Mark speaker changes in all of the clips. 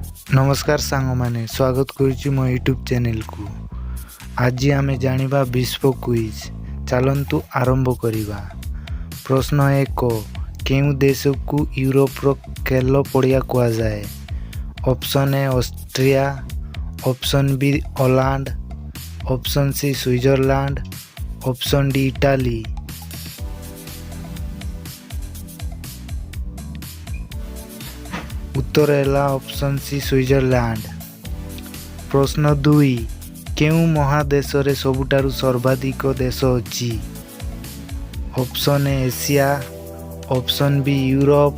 Speaker 1: नमस्कार सांग मैंने स्वागत करुच्ची मो यूट्यूब चैनल को। आज आमे जानिबा विश्व क्विज। चलंतु आरंभ करिबा। प्रश्न 1 केउ देश को यूरोप रो खेल पड़िया कहा जाए। Option A Austria, option B Holland, option C Switzerland, option D Italy. उत्तर है ऑप्शन सी स्विट्जरलैंड। प्रश्न 2 केउ महादेश रे सबुठारु सर्वाधिक देश अछि। Option A Asia, option B Europe,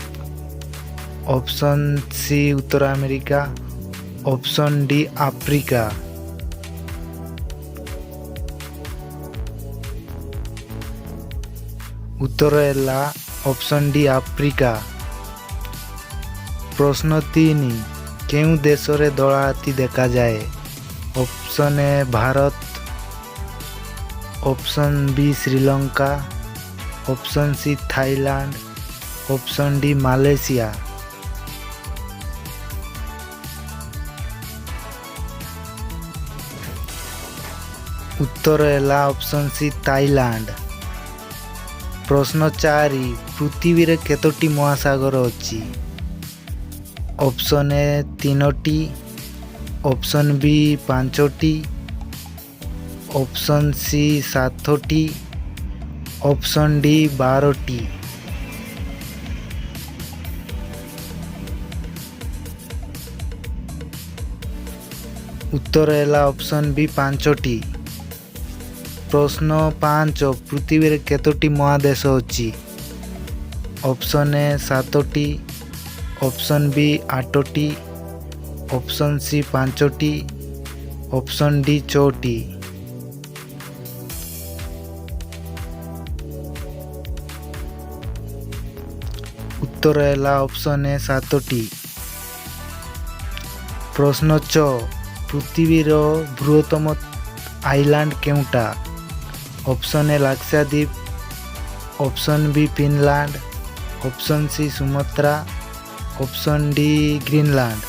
Speaker 1: option C उत्तर अमेरिका, ऑप्शन डी अफ्रीका। उत्तर है ऑप्शन डी अफ्रीका। प्रश्न 3 केउ देश रे दला हाथी देखा जाए। Option A Bharat, option B Sri Lanka, option C Thailand, option D Malaysia. उत्तर है ऑप्शन सी थाईलैंड। प्रश्न 4 पृथ्वी रे केतोटी महासागर अछि। ऑप्शन ए 3टी, ऑप्शन बी 5टी, ऑप्शन सी 7टी, ऑप्शन डी 12टी। उत्तर है ऑप्शन बी 5टी। प्रश्न 5 पृथ्वी रे केतोटी महादेश अछि। ऑप्शन ए 7टी, ऑप्शन बी 8टी, ऑप्शन सी 5टी, ऑप्शन डी 6टी। उत्तर है ऑप्शन ए 7टी। प्रश्न 6 पृथ्वी रो बृहत्तम आइलैंड केउटा। Option A Lakshadweep, option B Finland, option C Sumatra, option D Greenland.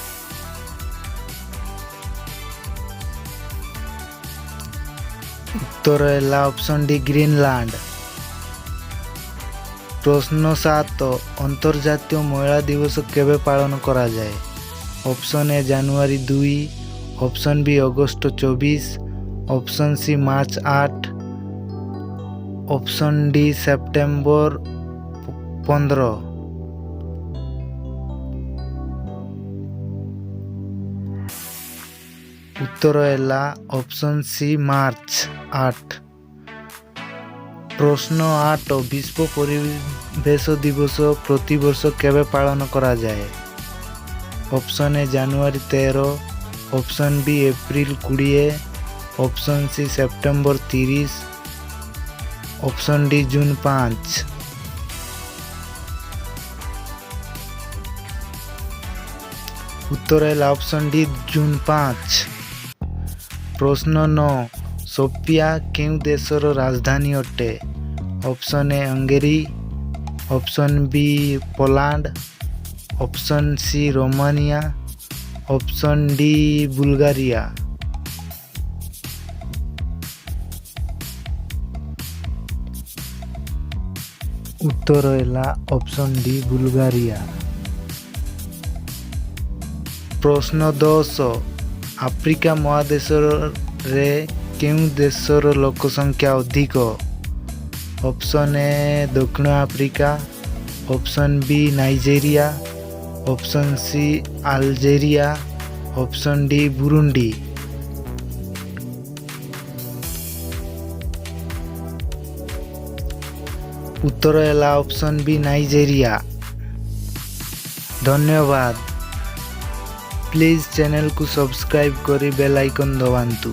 Speaker 1: उत्तर है ऑप्शन डी ग्रीनलैंड। प्रश्न 7 अंतर्जातीय महिला दिवस केबे पालन करा जाए। ऑप्शन ए जनवरी 2, ऑप्शन बी अगस्त 24, ऑप्शन सी मार्च 8, ऑप्शन डी सितंबर 15। उत्तर है ऑप्शन सी मार्च 8। प्रश्न 8 विश्व परिवेश दिवस प्रति वर्ष केबे पालन करा जाए। ऑप्शन ए जनवरी 13, ऑप्शन बी अप्रैल 20, ऑप्शन सी सितंबर 30, ऑप्शन डी जून 5। उत्तर है ऑप्शन डी जून 5। प्रश्न 9 सोफिया केउ देशर राजधानी अटे। Option A Hungary, option B Poland, option C Romania, option D Bulgaria. उत्तर है ऑप्शन डी बुल्गारिया। प्रश्न 10 आफ्रिका महादेश रे केउ देशर लोक संख्या अधिक। ऑप्शन ए दक्षिण Africa, option B Nigeria, option C Algeria, option D Burundi. उत्तर है ऑप्शन बी नाइजेरिया। धन्यवाद। प्लीज चैनल को सब्सक्राइब करी बेल आइकन दबांतु।